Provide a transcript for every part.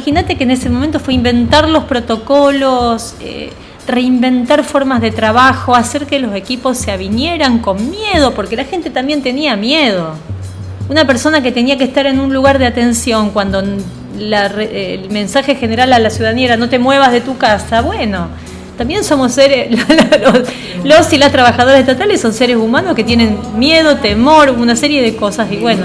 Imagínate que en ese momento fue inventar los protocolos, reinventar formas de trabajo, hacer que los equipos se avinieran con miedo, porque la gente también tenía miedo. Una persona que tenía que estar en un lugar de atención cuando el mensaje general a la ciudadanía era no te muevas de tu casa, bueno, también somos seres, los y las trabajadoras estatales son seres humanos que tienen miedo, temor, una serie de cosas, y bueno.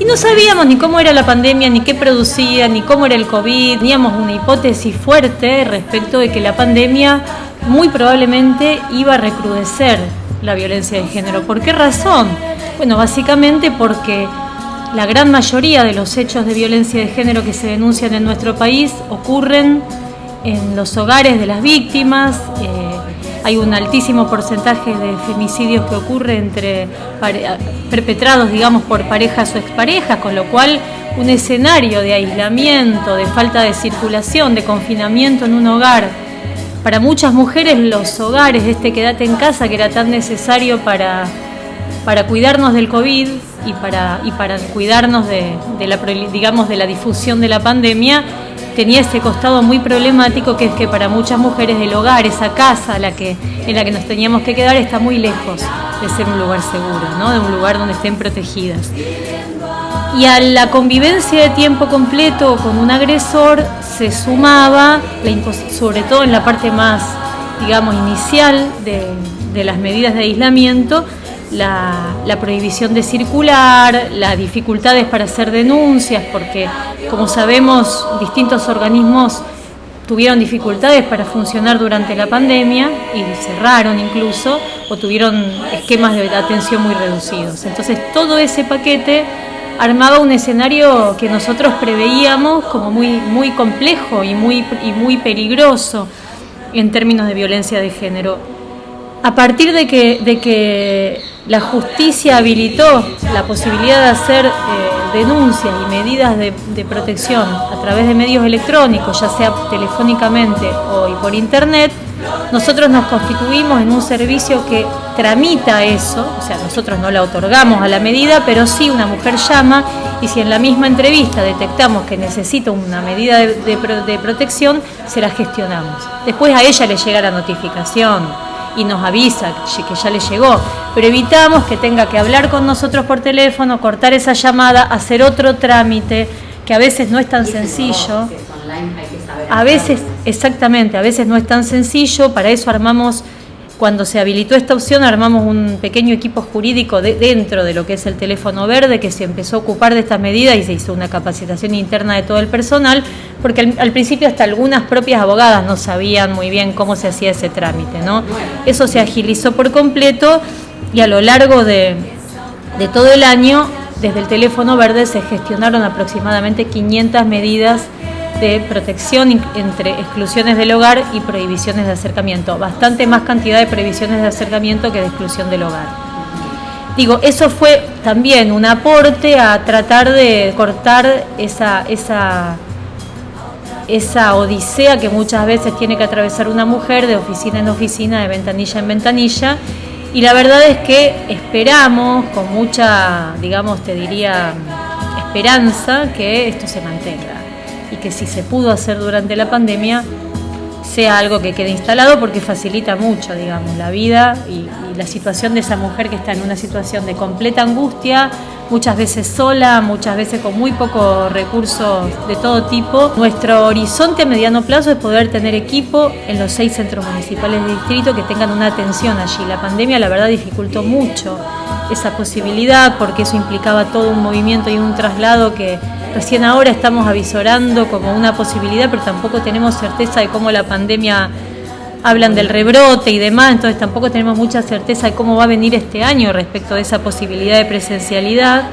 Y no sabíamos ni cómo era la pandemia, ni qué producía, ni cómo era el COVID. Teníamos una hipótesis fuerte respecto de que la pandemia muy probablemente iba a recrudecer la violencia de género. ¿Por qué razón? Bueno, básicamente porque la gran mayoría de los hechos de violencia de género que se denuncian en nuestro país ocurren en los hogares de las víctimas. Hay un altísimo porcentaje de femicidios que ocurre perpetrados, digamos, por parejas o exparejas, con lo cual un escenario de aislamiento, de falta de circulación, de confinamiento en un hogar. Para muchas mujeres los hogares, quédate en casa, que era tan necesario para cuidarnos del COVID y para cuidarnos de la difusión de la pandemia, tenía ese costado muy problemático, que es que para muchas mujeres el hogar, esa casa en la que nos teníamos que quedar, está muy lejos de ser un lugar seguro, ¿no? De un lugar donde estén protegidas. Y a la convivencia de tiempo completo con un agresor se sumaba, sobre todo en la parte más, digamos, inicial de las medidas de aislamiento, la prohibición de circular, las dificultades para hacer denuncias, porque, como sabemos, distintos organismos tuvieron dificultades para funcionar durante la pandemia y cerraron incluso, o tuvieron esquemas de atención muy reducidos. Entonces, todo ese paquete armaba un escenario que nosotros preveíamos como muy complejo y muy peligroso en términos de violencia de género. A partir de que la justicia habilitó la posibilidad de hacer denuncias y medidas de protección a través de medios electrónicos, ya sea telefónicamente o por internet, nosotros nos constituimos en un servicio que tramita eso. O sea, nosotros no la otorgamos a la medida, pero sí una mujer llama, y si en la misma entrevista detectamos que necesita una medida de protección, se la gestionamos. Después a ella le llega la notificación y nos avisa que ya le llegó, pero evitamos que tenga que hablar con nosotros por teléfono, cortar esa llamada, hacer otro trámite, que a veces no es tan sencillo. A veces no es tan sencillo. Para eso armamos, cuando se habilitó esta opción, armamos un pequeño equipo jurídico dentro de lo que es el teléfono verde, que se empezó a ocupar de estas medidas y se hizo una capacitación interna de todo el personal, porque al principio hasta algunas propias abogadas no sabían muy bien cómo se hacía ese trámite, ¿no? Eso se agilizó por completo, y a lo largo de todo el año, desde el teléfono verde se gestionaron aproximadamente 500 medidas de protección entre exclusiones del hogar y prohibiciones de acercamiento. Bastante más cantidad de prohibiciones de acercamiento que de exclusión del hogar. Digo, eso fue también un aporte a tratar de cortar esa odisea que muchas veces tiene que atravesar una mujer de oficina en oficina, de ventanilla en ventanilla. Y la verdad es que esperamos con mucha, digamos, te diría, esperanza, que esto se mantenga, y que si se pudo hacer durante la pandemia sea algo que quede instalado, porque facilita mucho, digamos, la vida y la situación de esa mujer que está en una situación de completa angustia, muchas veces sola, muchas veces con muy pocos recursos de todo tipo. Nuestro horizonte a mediano plazo es poder tener equipo en los 6 centros municipales de distrito que tengan una atención allí. La pandemia, la verdad, dificultó mucho esa posibilidad, porque eso implicaba todo un movimiento y un traslado que recién ahora estamos avisorando como una posibilidad, pero tampoco tenemos certeza de cómo la pandemia, hablan del rebrote y demás, entonces tampoco tenemos mucha certeza de cómo va a venir este año respecto de esa posibilidad de presencialidad,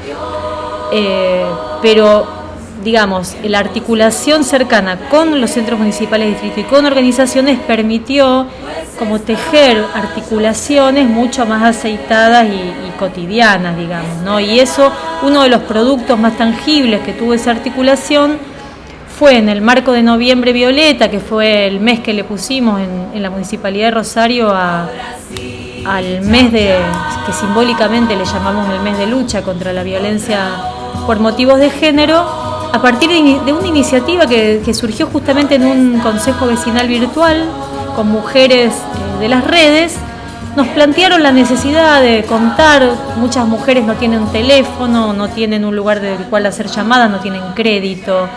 pero digamos, la articulación cercana con los centros municipales de distrito y con organizaciones permitió como tejer articulaciones mucho más aceitadas y cotidianas, digamos, ¿no? Y eso, uno de los productos más tangibles que tuvo esa articulación fue en el marco de Noviembre Violeta, que fue el mes que le pusimos en la Municipalidad de Rosario al mes que simbólicamente le llamamos el mes de lucha contra la violencia por motivos de género. a partir de una iniciativa que surgió justamente en un consejo vecinal virtual con mujeres de las redes, nos plantearon la necesidad de contar. Muchas mujeres no tienen teléfono, no tienen un lugar del cual hacer llamadas, no tienen crédito.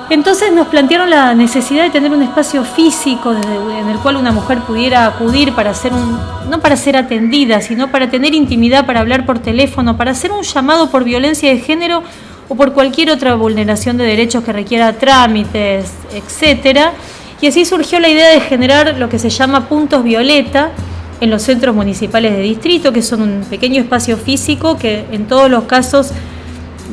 Entonces nos plantearon la necesidad de tener un espacio físico en el cual una mujer pudiera acudir para hacer no para ser atendida, sino para tener intimidad, para hablar por teléfono, para hacer un llamado por violencia de género o por cualquier otra vulneración de derechos que requiera trámites, etcétera. Y así surgió la idea de generar lo que se llama puntos violeta en los centros municipales de distrito, que son un pequeño espacio físico que en todos los casos,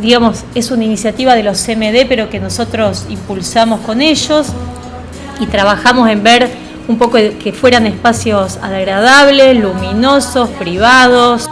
digamos, es una iniciativa de los CMD, pero que nosotros impulsamos con ellos y trabajamos en ver un poco que fueran espacios agradables, luminosos, privados.